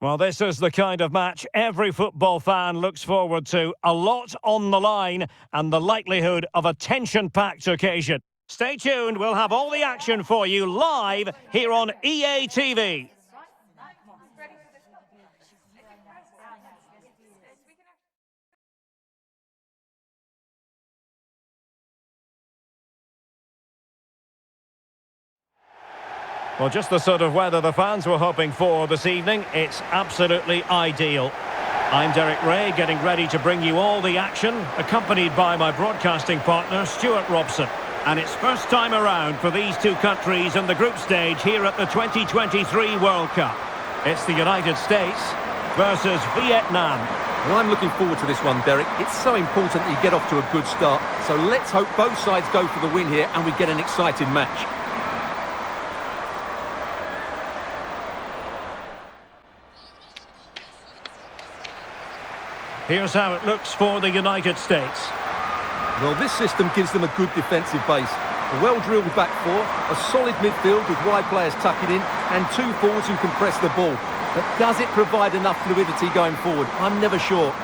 Well, this is the kind of match every football fan looks forward to. A lot on the line and the likelihood of a tension-packed occasion. Stay tuned, we'll have all the action for you live here on EA TV. Well, just the sort of weather the fans were hoping for this evening. It's absolutely ideal. I'm Derek Ray, getting ready to bring you all the action, accompanied by my broadcasting partner, Stuart Robson. And it's first time around for these two countries in the group stage here at the 2023 World Cup. It's the United States versus Vietnam. Well, I'm looking forward to this one, Derek. It's so important that you get off to a good start. So let's hope both sides go for the win here and we get an exciting match. Here's how it looks for the United States. Well, this system gives them a good defensive base. A well-drilled back four, a solid midfield with wide players tucking in, and two forwards who can press the ball. But does it provide enough fluidity going forward? I'm never sure.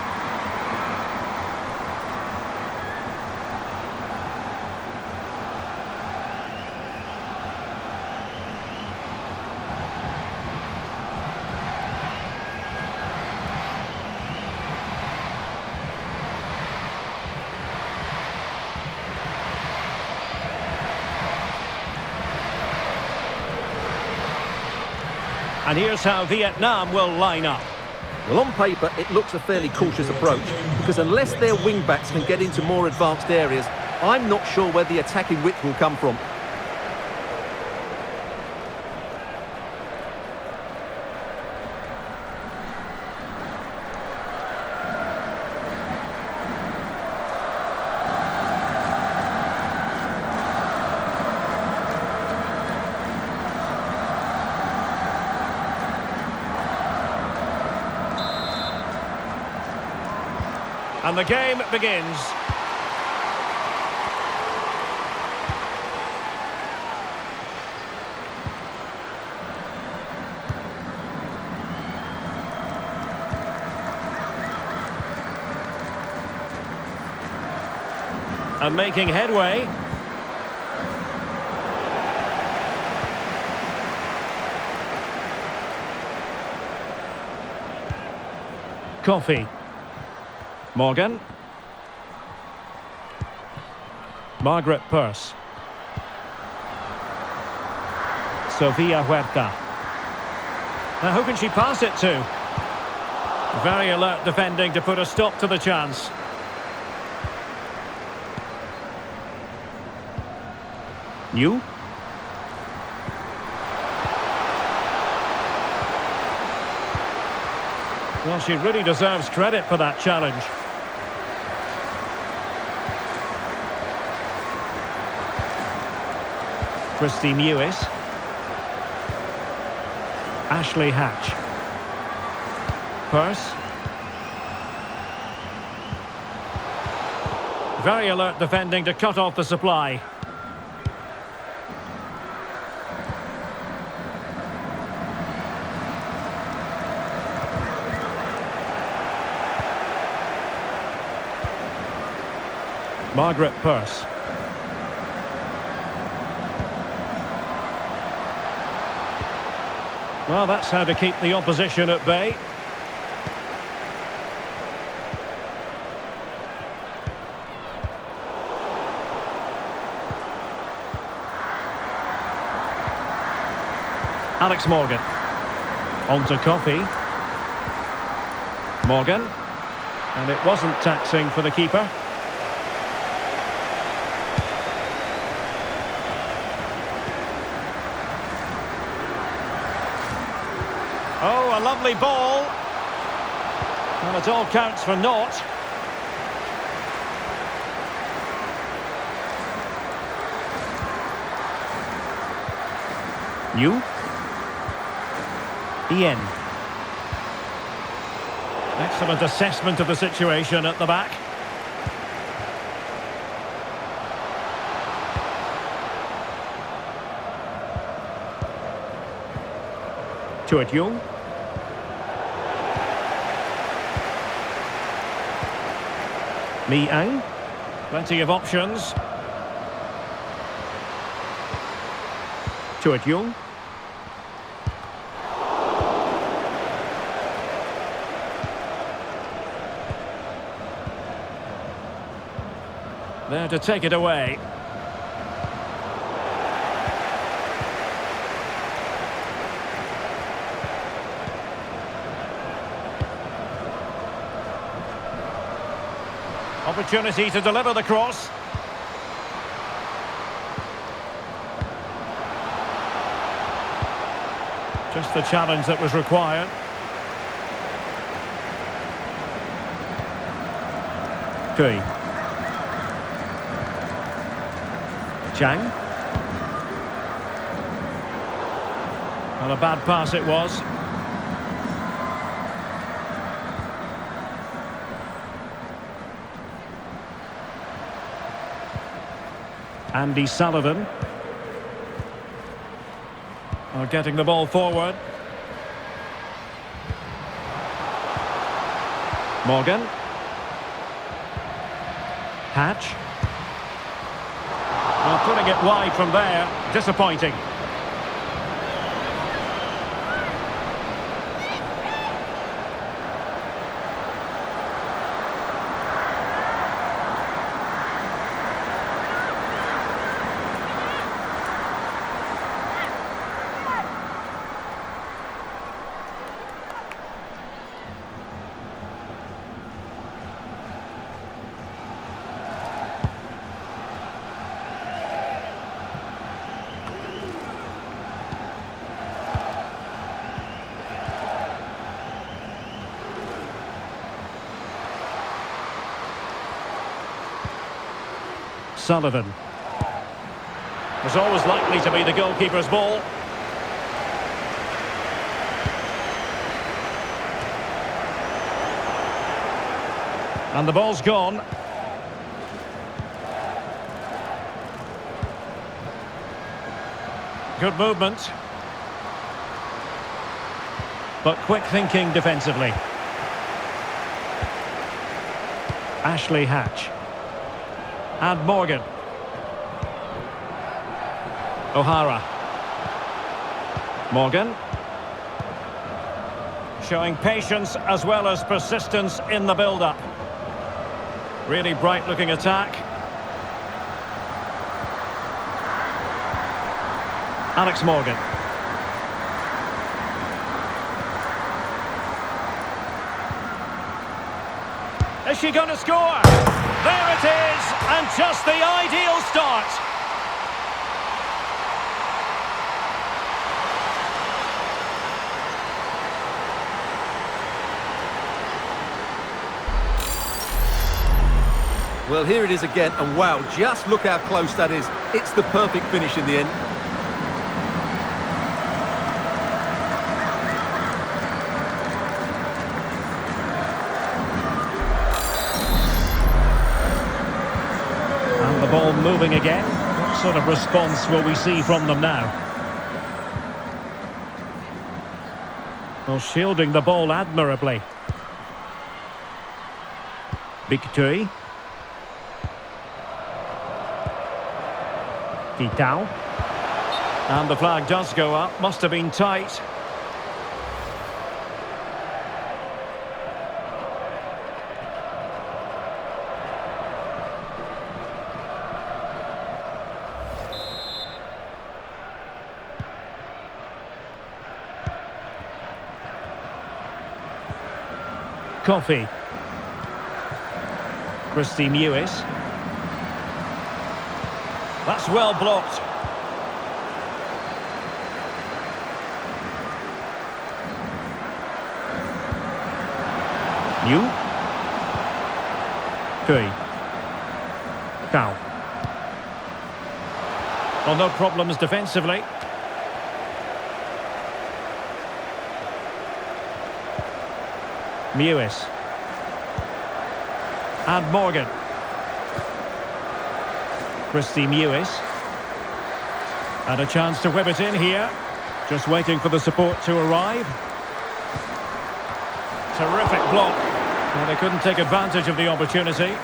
And here's how Vietnam will line up. Well, on paper, it looks a fairly cautious approach, because unless their wing-backs can get into more advanced areas, I'm not sure where the attacking width will come from. And the game begins. And making headway. Coffee. Morgan. Margaret Purse. Sofia Huerta. Now who can she pass it to? Very alert defending to put a stop to the chance. New. Well, she really deserves credit for that challenge. Christy Mewis. Ashley Hatch. Purse. Very alert defending to cut off the supply. Margaret Purse. Well, that's how to keep the opposition at bay. Alex Morgan. On to Coffee. Morgan. And it wasn't taxing for the keeper. Oh, a lovely ball. Well, it all counts for naught. New. Ian. Excellent assessment of the situation at the back. To it, Young. Miang. Plenty of options. Chuat Jung. There to take it away. Opportunity to deliver the cross. Just the challenge that was required. Kui. Chang. Well, a bad pass it was. Andy Sullivan. Getting the ball forward. Morgan. Hatch. Well, putting it wide from there. Disappointing. Sullivan. Was always likely to be the goalkeeper's ball. And the ball's gone. Good movement. But quick thinking defensively. Ashley Hatch. And Morgan. O'Hara. Morgan. Showing patience as well as persistence in the build-up. Really bright-looking attack. Alex Morgan. Is she going to score? There it is, and just the ideal start. Well, here it is again, and wow, just look how close that is. It's the perfect finish in the end. And the ball moving again. What sort of response will we see from them now? Well, shielding the ball admirably. Victory. Kitao. And the flag does go up. Must have been tight. Coffee. Christy Mewis. That's well blocked. New. Kui. Cao. Well, no problems defensively. Mewis. And Morgan. Christy Mewis. And a chance to whip it in here. Just waiting for the support to arrive. Terrific block. Well, they couldn't take advantage of the opportunity.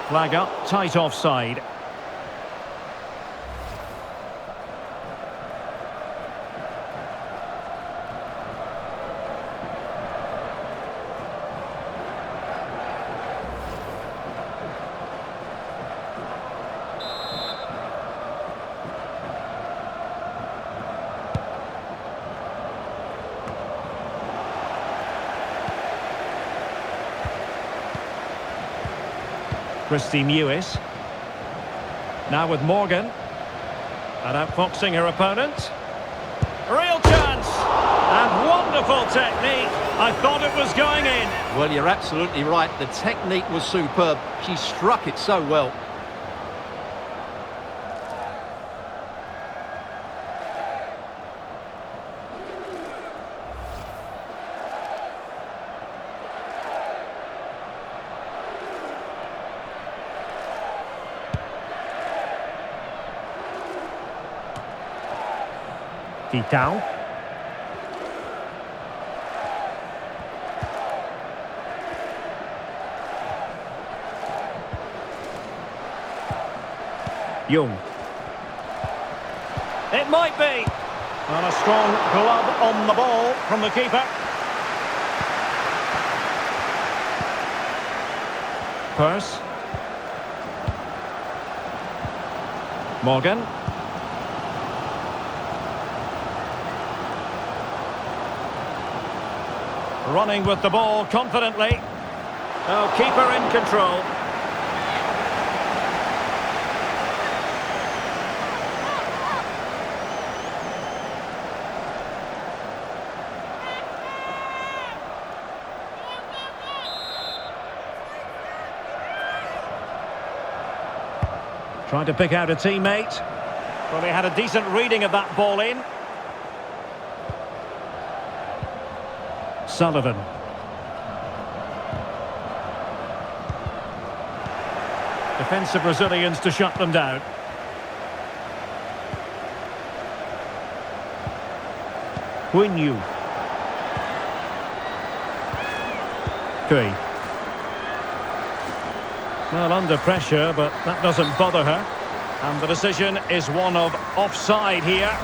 Flag up, tight offside. Christy Mewis. Now with Morgan. And outfoxing her opponent. Real chance! And wonderful technique. I thought it was going in. Well, you're absolutely right. The technique was superb. She struck it so well. Kitao. Young. It might be. And a strong glove on the ball from the keeper. Purse. Morgan. Running with the ball confidently. Oh, keeper in control. Trying to pick out a teammate. Well, they had a decent reading of that ball in. Sullivan. Defensive Brazilians to shut them down. Quinyu. Kui. Well, under pressure, but that doesn't bother her. And the decision is one of offside here.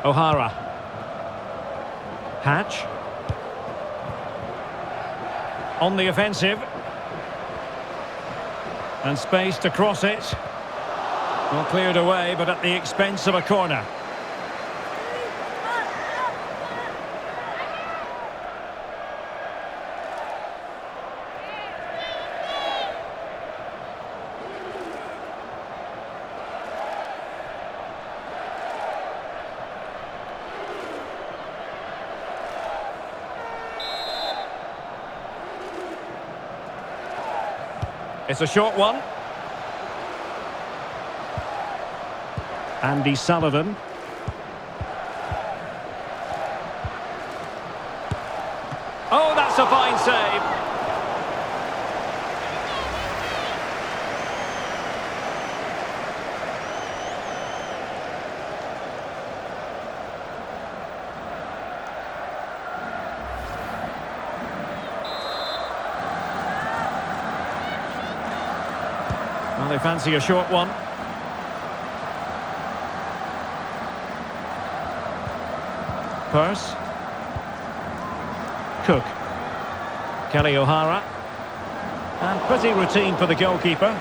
O'Hara. Hatch. On the offensive. And space to cross it. Well, cleared away, but at the expense of a corner. It's a short one. Andy Sullivan. Oh, that's a fine save. Well, they fancy a short one. Purse. Cook. Kelly O'Hara. And pretty routine for the goalkeeper.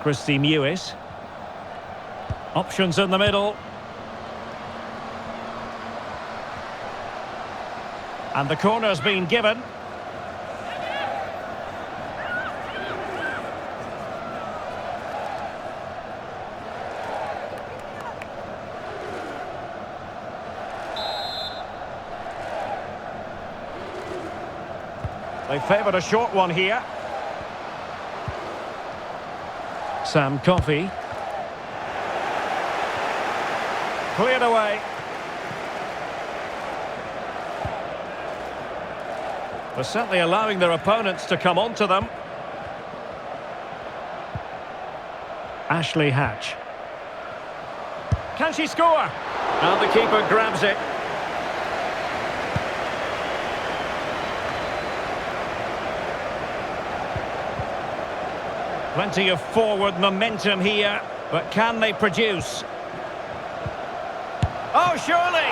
Christy Mewis. Options in the middle. And the corner's been given. They favoured a short one here. Sam Coffey. Cleared away. They're certainly allowing their opponents to come onto them. Ashley Hatch. Can she score? And the keeper grabs it. Plenty of forward momentum here, but can they produce? Oh, surely!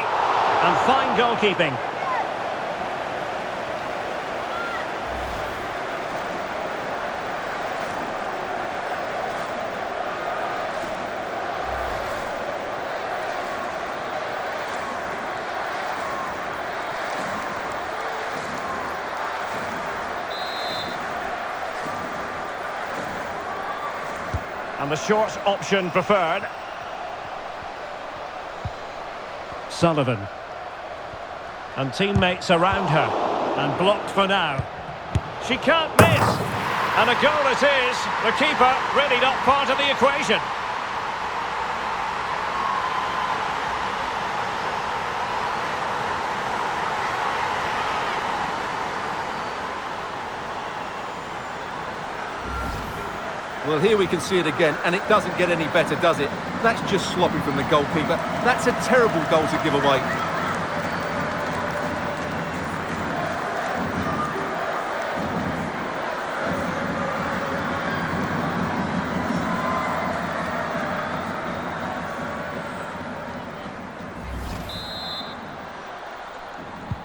And fine goalkeeping. And the short option preferred. Sullivan. And teammates around her. And blocked for now. She can't miss. And a goal it is. The keeper really not part of the equation. Well, here we can see it again, and it doesn't get any better, does it? That's just sloppy from the goalkeeper. That's a terrible goal to give away.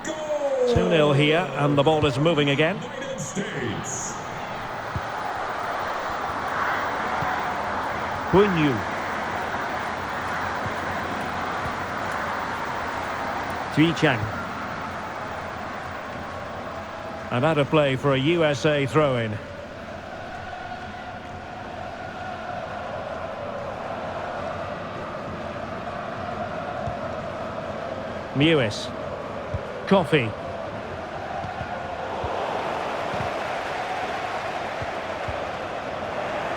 Goal! 2-0 here, and the ball is moving again. United States. Quinyu. Ji-Chang. And out of play for a USA throw-in. Mewis. Coffey.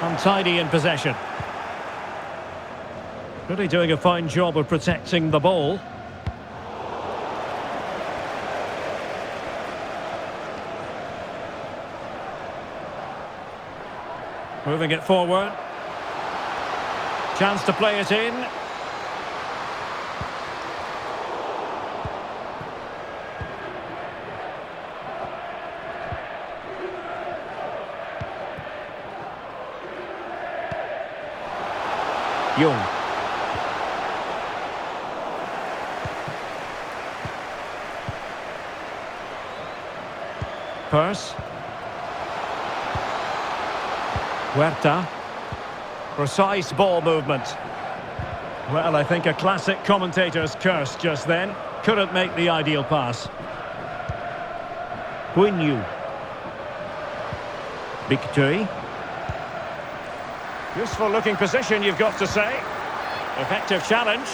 Untidy in possession. Really doing a fine job of protecting the ball. Moving it forward. Chance to play it in. Young. Purse. Huerta. Precise ball movement. Well, I think a classic commentator's curse just then. Couldn't make the ideal pass. Quinyu. Victory. Useful looking position, you've got to say. Effective challenge.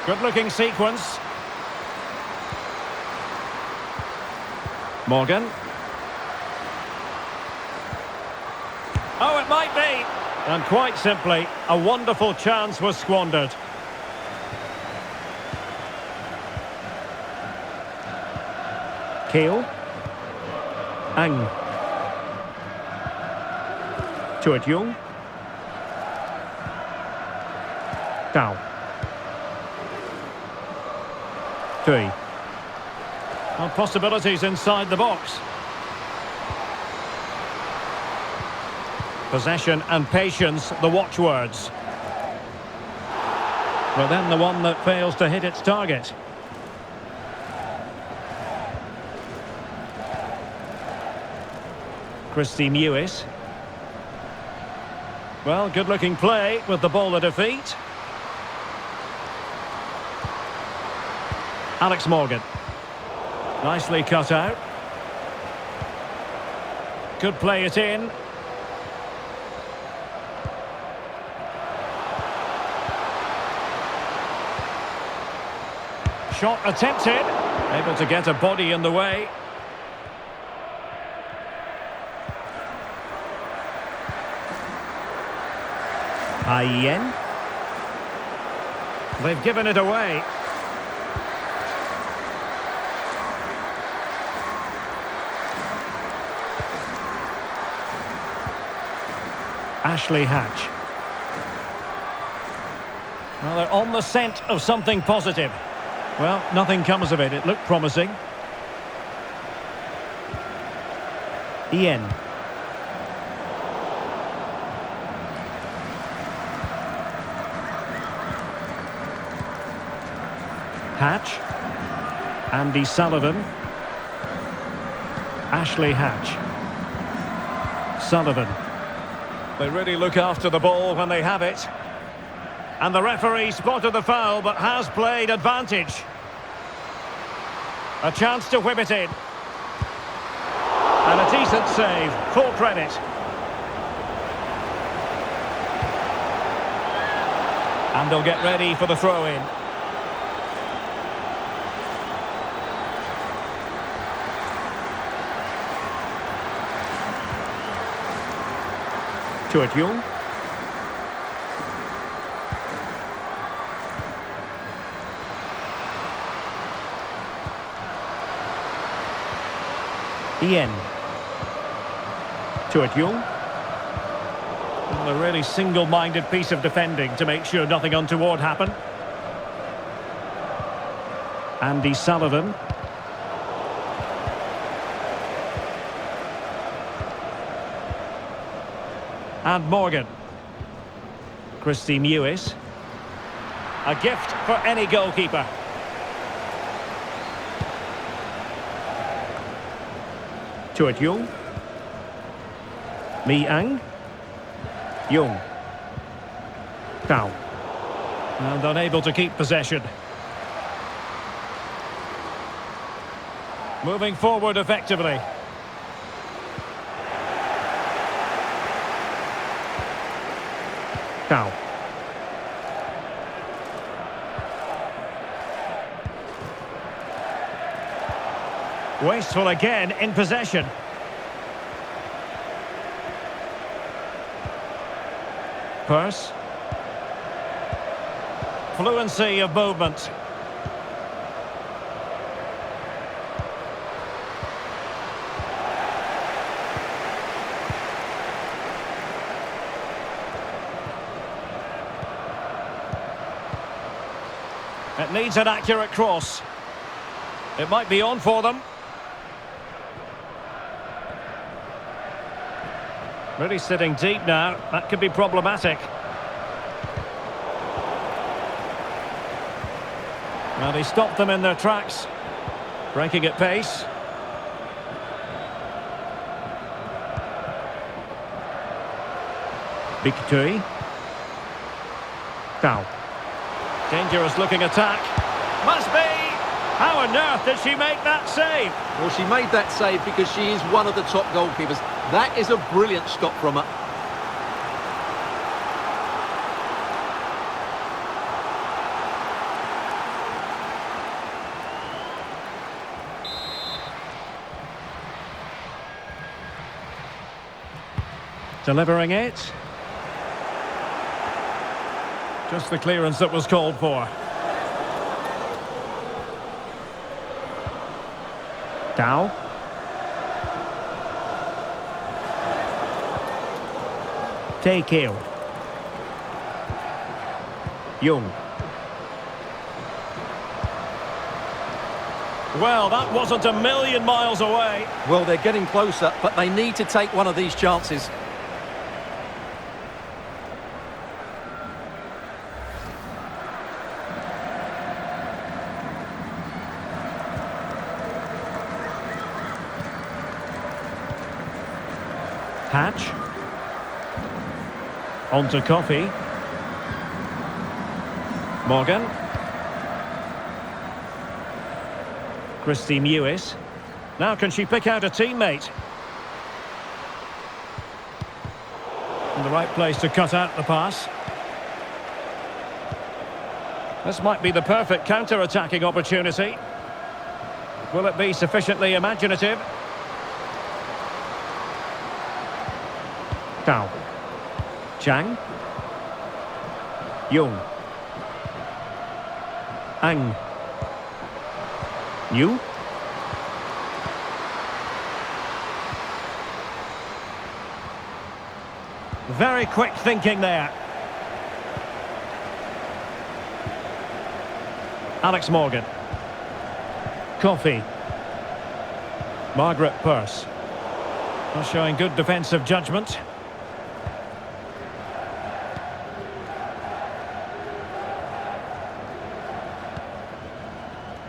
Good looking sequence. Morgan. Oh, it might be. And quite simply, a wonderful chance was squandered. Keel. Ang. Chuet Jung. Tao. 3. Well, possibilities inside the box. Possession and patience, the watchwords. But then the one that fails to hit its target. Christy Mewis. Well, good-looking play with the ball at her feet. Alex Morgan. Nicely cut out. Could play it in. Shot attempted. Able to get a body in the way. Payen. They've given it away. Ashley Hatch. Well, they're on the scent of something positive. Well, nothing comes of it. It looked promising. Ian. Hatch. Andy Sullivan. Ashley Hatch. Sullivan. They really look after the ball when they have it. And the referee spotted the foul, but has played advantage. A chance to whip it in. And a decent save, full credit. And they'll get ready for the throw-in. Stuart Young. Ian. Stuart Young. Well, a really single-minded piece of defending to make sure nothing untoward happened. Andy Sullivan. And Morgan. Christy Mewis. A gift for any goalkeeper. Stuart Young. Mi Ang. Young. Cao. And unable to keep possession. Moving forward effectively. Cao. Wasteful again in possession. Purse. Fluency of movement. It needs an accurate cross. It might be on for them. Really sitting deep now. That could be problematic. Well, he stopped them in their tracks. Breaking at pace. Victory. Cao. Dangerous looking attack. Must be! How on earth did she make that save? Well, she made that save because she is one of the top goalkeepers. That is a brilliant stop from her. Delivering it. Just the clearance that was called for. Cao. Taekeo. Young. Well, that wasn't a million miles away. Well, they're getting closer, but they need to take one of these chances. Hatch. On to Coffey. Morgan. Christy Mewis. Now can she pick out a teammate? In the right place to cut out the pass. This might be the perfect counter-attacking opportunity. Will it be sufficiently imaginative? Cao. Chang. Jung. Ang. Yu. Very quick thinking there. Alex Morgan. Coffey. Margaret Purse. Not showing good defensive judgment.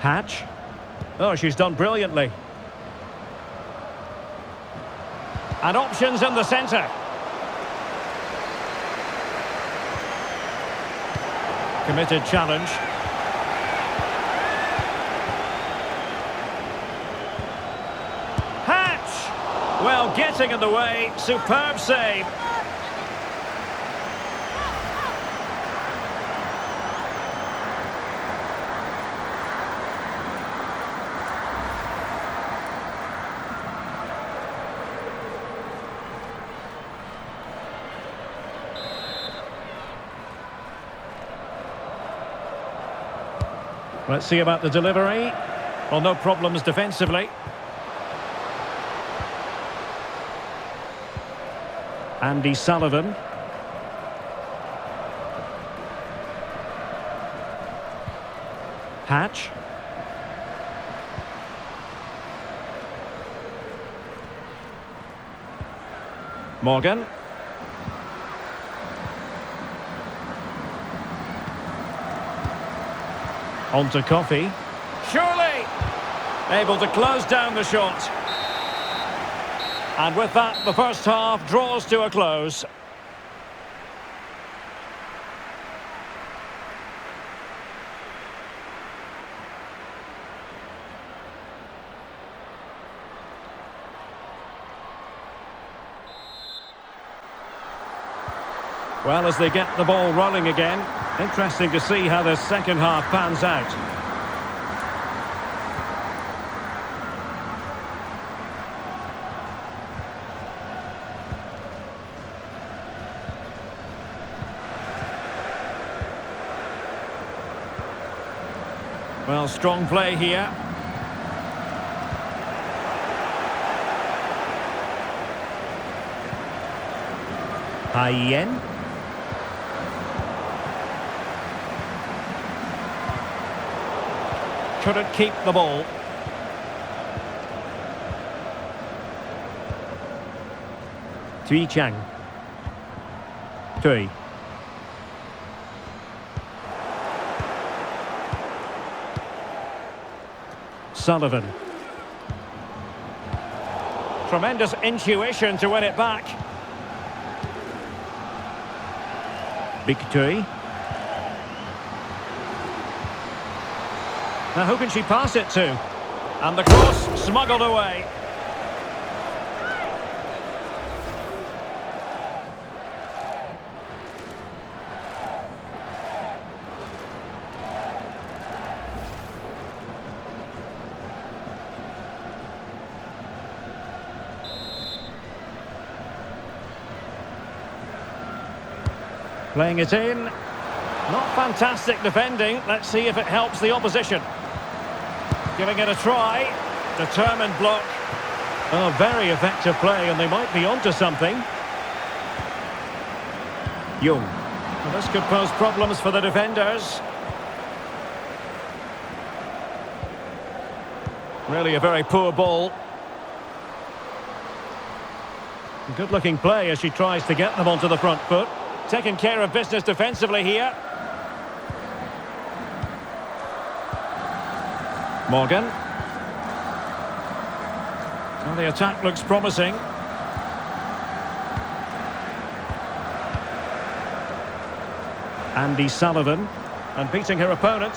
Hatch. Oh, she's done brilliantly. And options in the centre. Committed challenge. Hatch! Well, getting in the way. Superb save. Let's see about the delivery. Well, no problems defensively. Andy Sullivan. Hatch. Morgan. On to Coffey. Surely! Able to close down the shot. And with that, the first half draws to a close. Well, as they get the ball rolling again, interesting to see how the second half pans out. Well, strong play here. Hayen. Couldn't keep the ball. Tui Chang. Tui. Sullivan. Tremendous intuition to win it back. Big Tui. Now who can she pass it to? And the cross smuggled away. Playing it in. Not fantastic defending. Let's see if it helps the opposition. Giving it a try. Determined block. Oh, very effective play, and they might be onto something. Jung. Well, this could pose problems for the defenders. Really a very poor ball. Good-looking play as she tries to get them onto the front foot. Taking care of business defensively here. Morgan. Well, the attack looks promising. Andy Sullivan. And beating her opponent.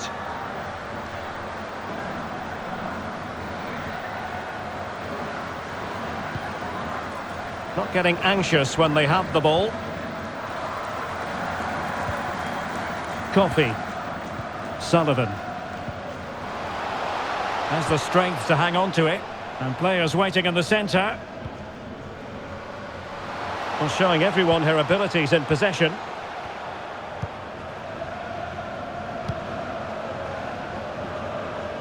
Not getting anxious when they have the ball. Coffey. Sullivan. Has the strength to hang on to it. And players waiting in the centre. Well, showing everyone her abilities in possession.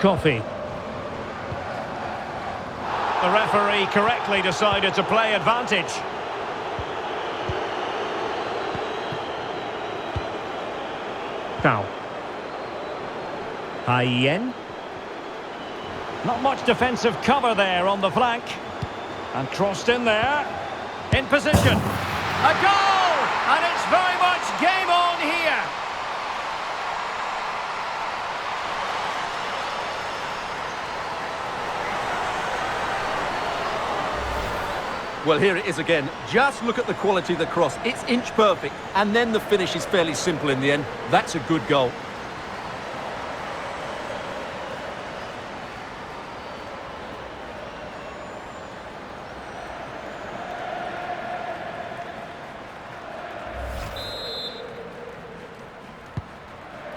coffee. The referee correctly decided to play advantage. Now. Hayen. Not much defensive cover there on the flank. And crossed in there. In position. A goal! And it's very much game on here. Well, here it is again. Just look at the quality of the cross. It's inch perfect, and then the finish is fairly simple in the end. That's a good goal.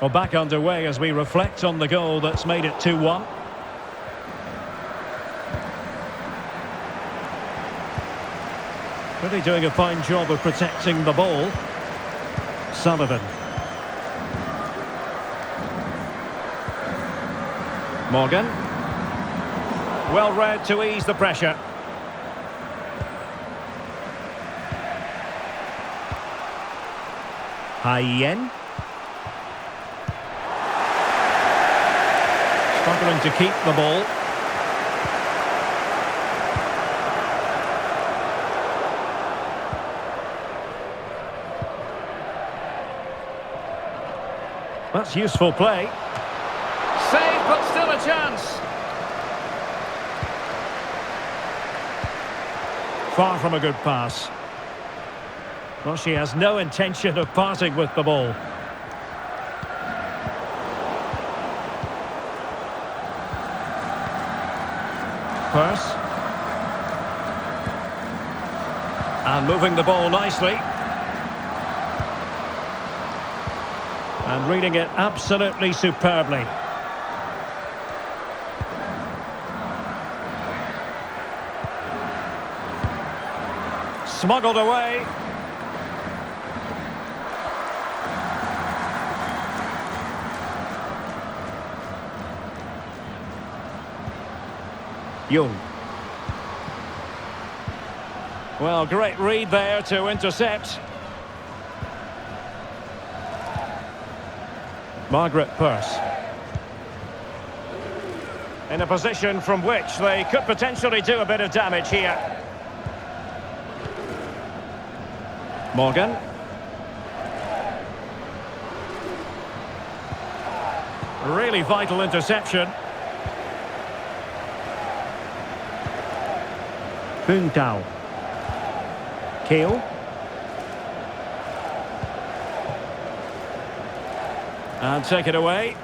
Well, back underway as we reflect on the goal that's made it 2-1. Really doing a fine job of protecting the ball. Sullivan. Morgan. Well read to ease the pressure. Hayen. Struggling to keep the ball. That's useful play. Save, but still a chance. Far from a good pass. Well, she has no intention of parting with the ball. Purse. And moving the ball nicely. And reading it absolutely superbly. Smuggled away. Young. Well, great read there to intercept. Margaret Purse. In a position from which they could potentially do a bit of damage here. Morgan. Really vital interception. Puntao. Keo. And take it away.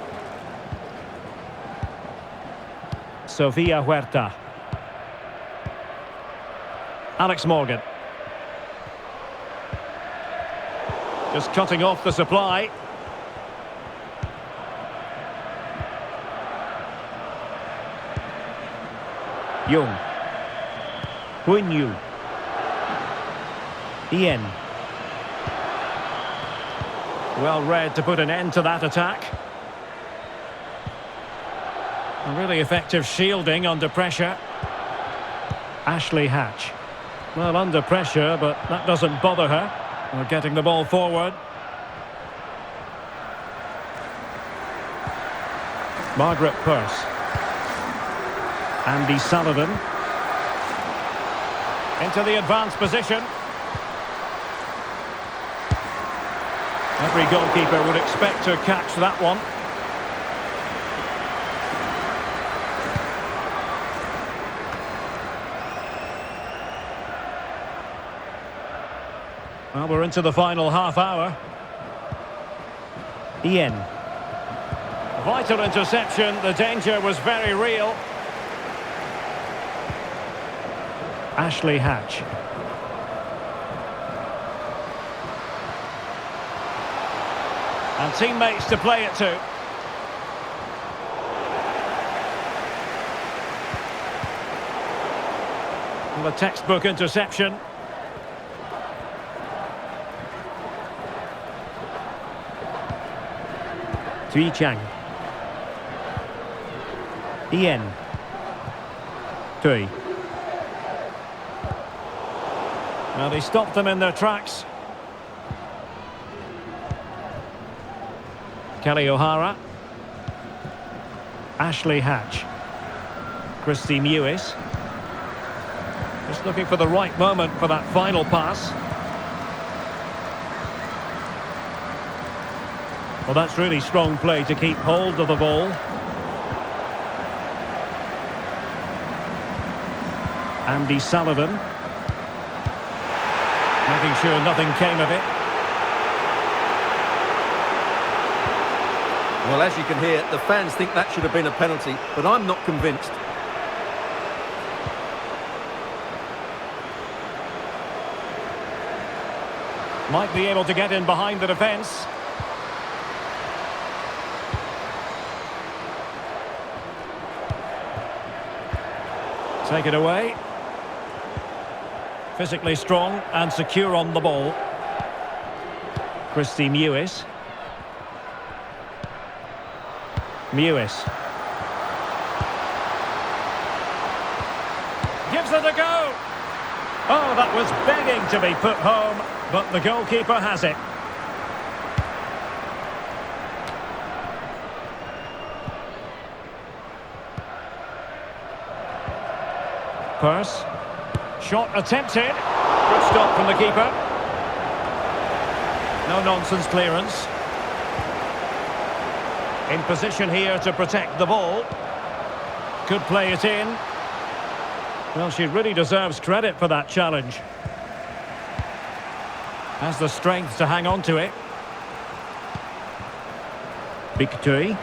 Sofia Huerta. Alex Morgan. Just cutting off the supply. Young. Huinyu. Ian. Well read to put an end to that attack. A really effective shielding under pressure. Ashley Hatch. Well, under pressure, but that doesn't bother her. We're getting the ball forward. Margaret Purse. Andy Sullivan. Into the advanced position. Every goalkeeper would expect to catch that one. Well, we're into the final half hour. Ian. Vital interception. The danger was very real. Ashley Hatch. And teammates to play it to. And the textbook interception. Tui Chang. Ian. 3. Now they stopped them in their tracks. Kelly O'Hara. Ashley Hatch. Christy Mewis. Just looking for the right moment for that final pass. Well, that's really strong play to keep hold of the ball. Andy Sullivan. Making sure nothing came of it. Well, as you can hear, the fans think that should have been a penalty, but I'm not convinced. Might be able to get in behind the defence. Take it away. Physically strong and secure on the ball. Christy Mewis. Mewis. Gives it a go. Oh, that was begging to be put home, but the goalkeeper has it. Purse. Shot attempted. Good stop from the keeper. No nonsense clearance. In position here to protect the ball. Could play it in. Well, she really deserves credit for that challenge. Has the strength to hang on to it. Victory.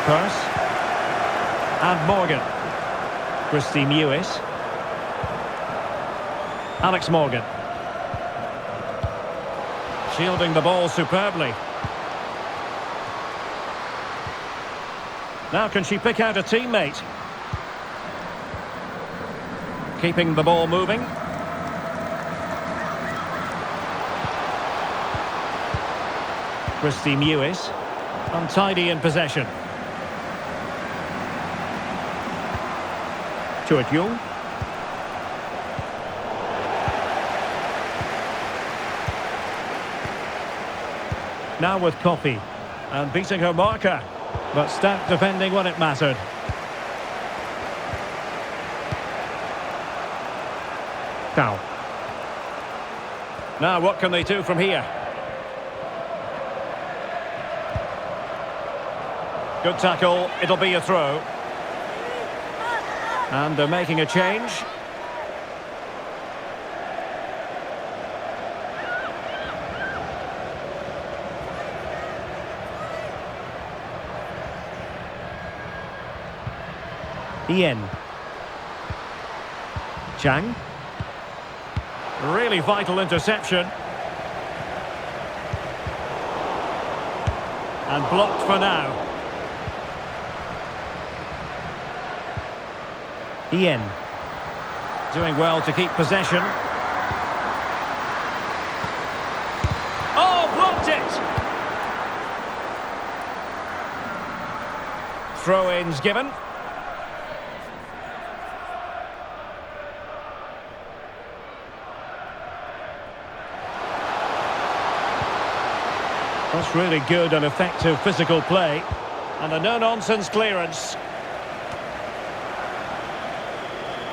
Purse. And Morgan. Christy Mewis. Alex Morgan. Shielding the ball superbly. Now can she pick out a teammate? Keeping the ball moving. Christy Mewis. Untidy in possession. Stuart Young. Now with Coffey. And beating her marker. But stout defending when it mattered. Foul. Now what can they do from here? Good tackle. It'll be a throw. And they're making a change. Ian. Chang. Really vital interception. And blocked for now. Ian. Doing well to keep possession. Oh, blocked it! Throw-ins given. That's really good and effective physical play. And a no-nonsense clearance.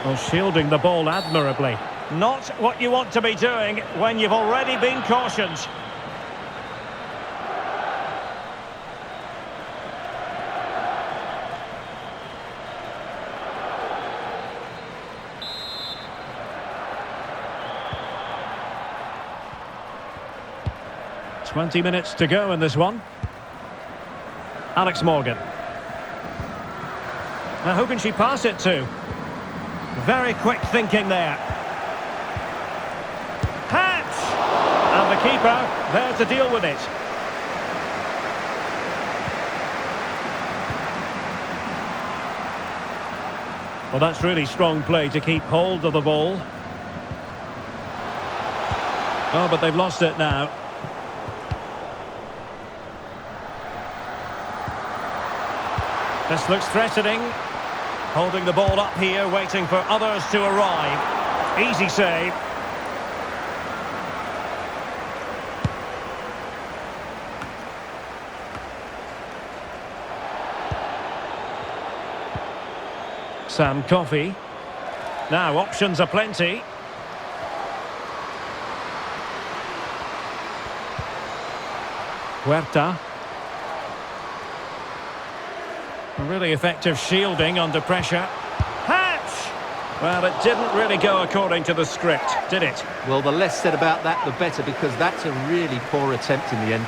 Well, shielding the ball admirably. Not what you want to be doing when you've already been cautioned. "20 minutes to go in this one. Alex Morgan. Now who can she pass it to? Very quick thinking there. Hatch! And the keeper there to deal with it. Well, that's really strong play to keep hold of the ball. Oh, but they've lost it now. This looks threatening. Holding the ball up here, waiting for others to arrive. Easy save. Sam Coffey. Now options are plenty. Huerta. Really effective shielding under pressure. Hatch! Well, it didn't really go according to the script, did it? Well, the less said about that, the better, because that's a really poor attempt in the end.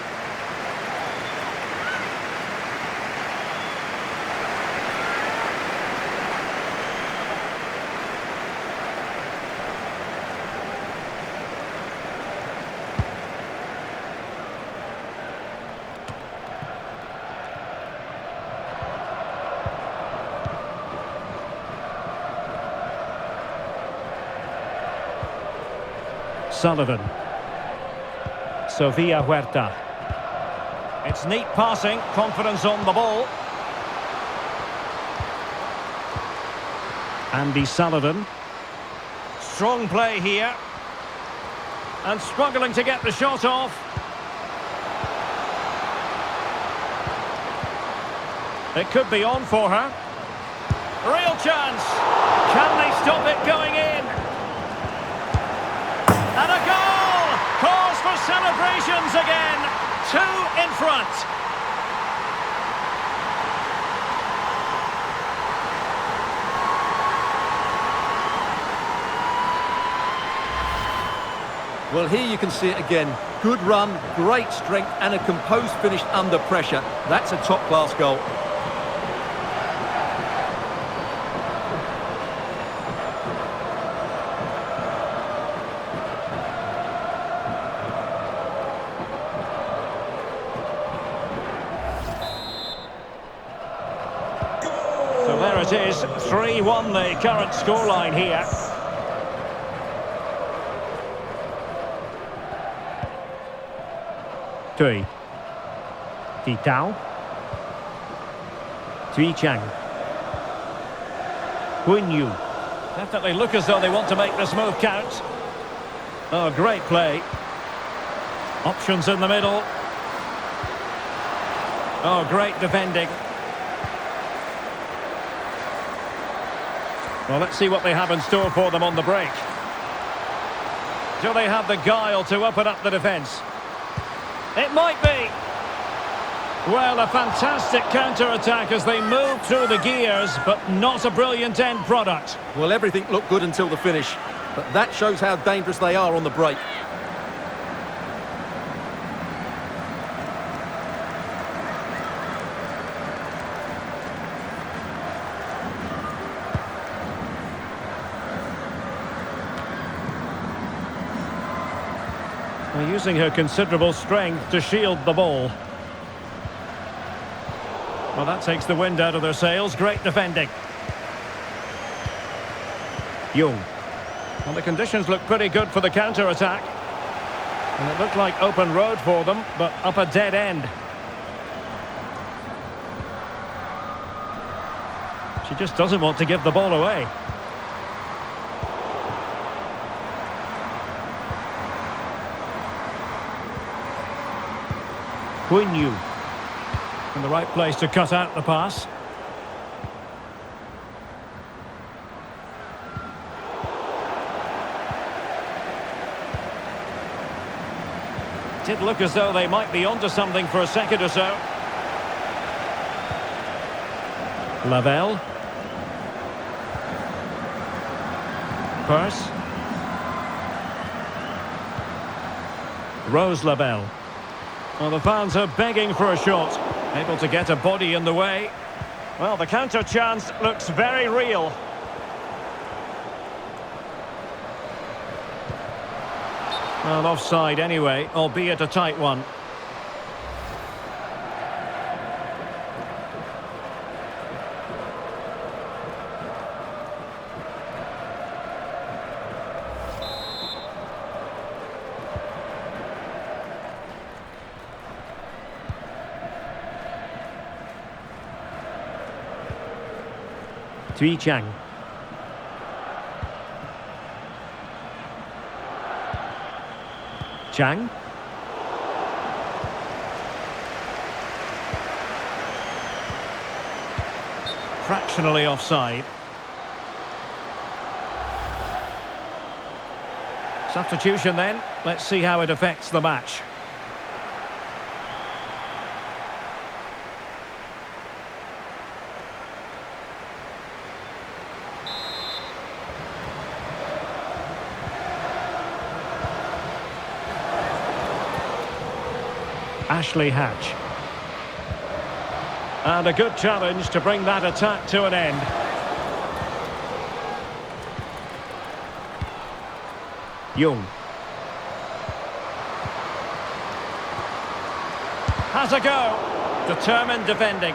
Sullivan. Sofia Huerta. It's neat passing, confidence on the ball. Andy Sullivan. Strong play here. And struggling to get the shot off. It could be on for her. Real chance. Can they stop it going in? And a goal! Cause for celebrations again. 2 in front. Well, here you can see it again. Good run, great strength, and a composed finish under pressure. That's a top-class goal. So there it is, 3-1 the current scoreline here. Tui. Titao. Tui Chang. Yu. Definitely look as though they want to make this move count. Oh, great play. Options in the middle. Oh, great defending. Well, let's see what they have in store for them on the break. Do they have the guile to open up the defence? It might be. Well, a fantastic counter-attack as they move through the gears, but not a brilliant end product. Well, everything looked good until the finish, but that shows how dangerous they are on the break. They're using her considerable strength to shield the ball. Well, that takes the wind out of their sails. Great defending. Young. Well, the conditions look pretty good for the counter-attack. And it looked like open road for them, but up a dead end. She just doesn't want to give the ball away. Yu. In the right place to cut out the pass. Did look as though they might be onto something for a second or so. Lavelle. Purse. Rose Lavelle. Well, the fans are begging for a shot. Able to get a body in the way. Well, the counter chance looks very real. Well, offside anyway, albeit a tight one. Tui Chang. Chang. Fractionally offside. Substitution then. Let's see how it affects the match. Ashley Hatch. And a good challenge to bring that attack to an end. Young. Has a go. Determined defending.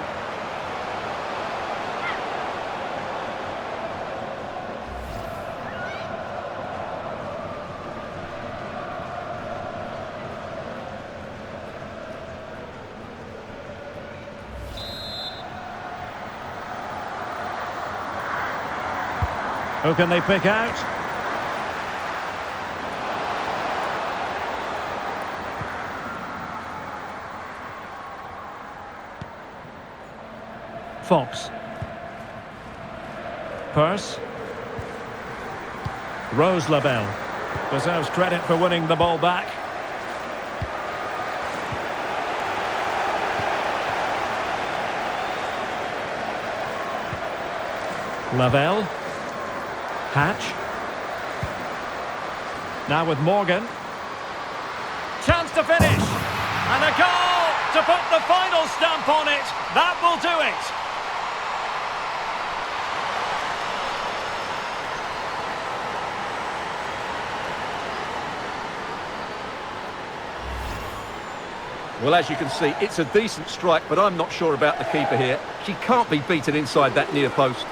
Who can they pick out? Fox. Purse. Rose Labelle. Deserves credit for winning the ball back. Lavelle. Hatch. Now with Morgan. Chance to finish. And a goal to put the final stamp on it. That will do it. Well, as you can see, it's a decent strike, but I'm not sure about the keeper here. She can't be beaten inside that near post.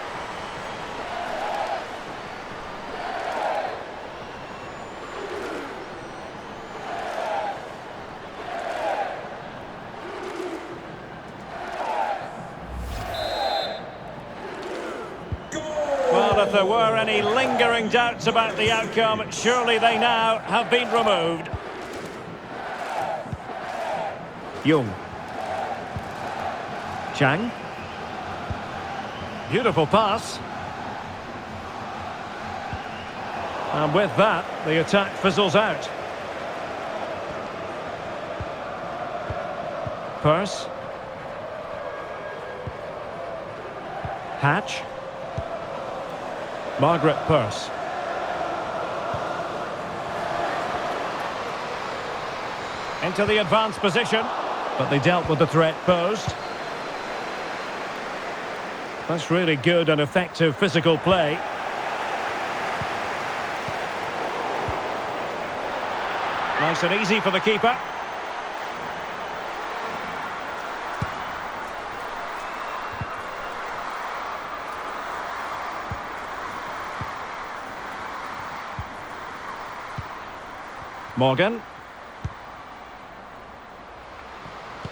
Well, if there were any lingering doubts about the outcome, surely they now have been removed. Young. Chang. Beautiful pass. And with that, the attack fizzles out. Purse. Hatch. Margaret Purse. Into the advanced position. But they dealt with the threat posed. That's really good and effective physical play. Nice and easy for the keeper. Morgan.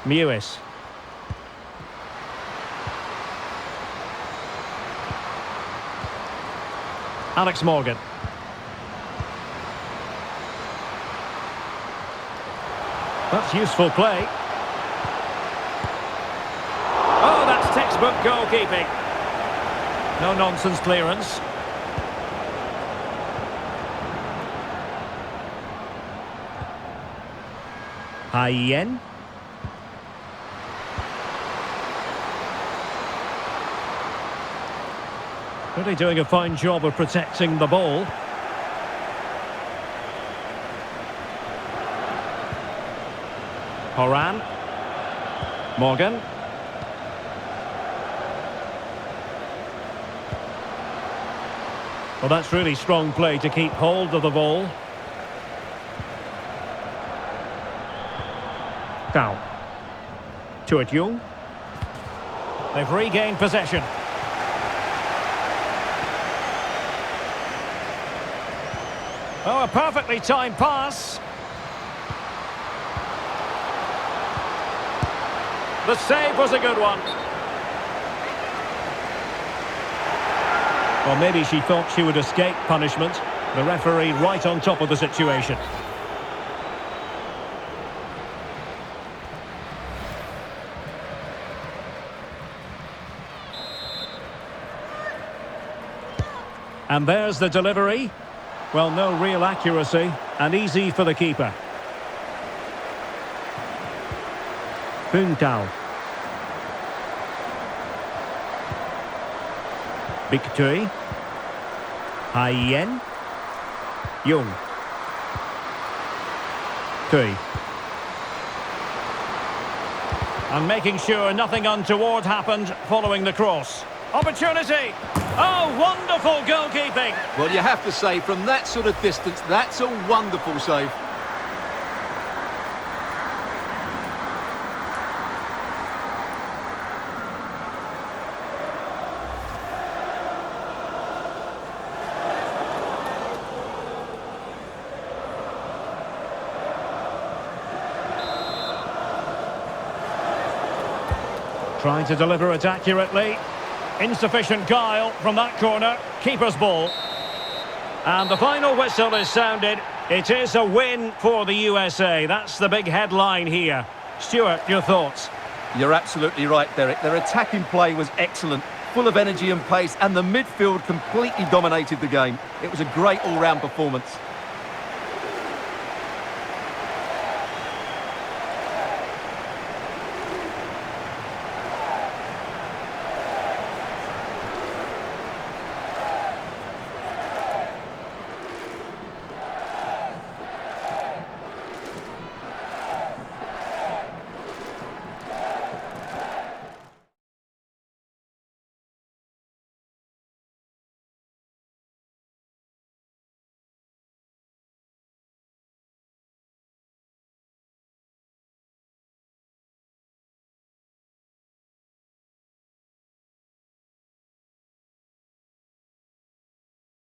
Mewis. Alex Morgan. That's useful play. Oh, that's textbook goalkeeping. No nonsense clearance. Hayen. Really doing a fine job of protecting the ball. Horan. Morgan. Well, that's really strong play to keep hold of the ball. Down. To it, Young. They've regained possession. Oh, a perfectly timed pass. The save was a good one. Well, maybe she thought she would escape punishment. The referee right on top of the situation. And there's the delivery. Well, no real accuracy, and easy for the keeper. Puntao. Bictui. Hayen. Jung. Tui. And making sure nothing untoward happened following the cross. Opportunity! Oh, wonderful goalkeeping! Well, you have to say, from that sort of distance, that's a wonderful save. Trying to deliver it accurately. Insufficient guile from that corner. Keeper's ball. And the final whistle is sounded. It is a win for the USA. That's the big headline here. Stuart, your thoughts? You're absolutely right, Derek. Their attacking play was excellent, full of energy and pace, and the midfield completely dominated the game. It was a great all-round performance.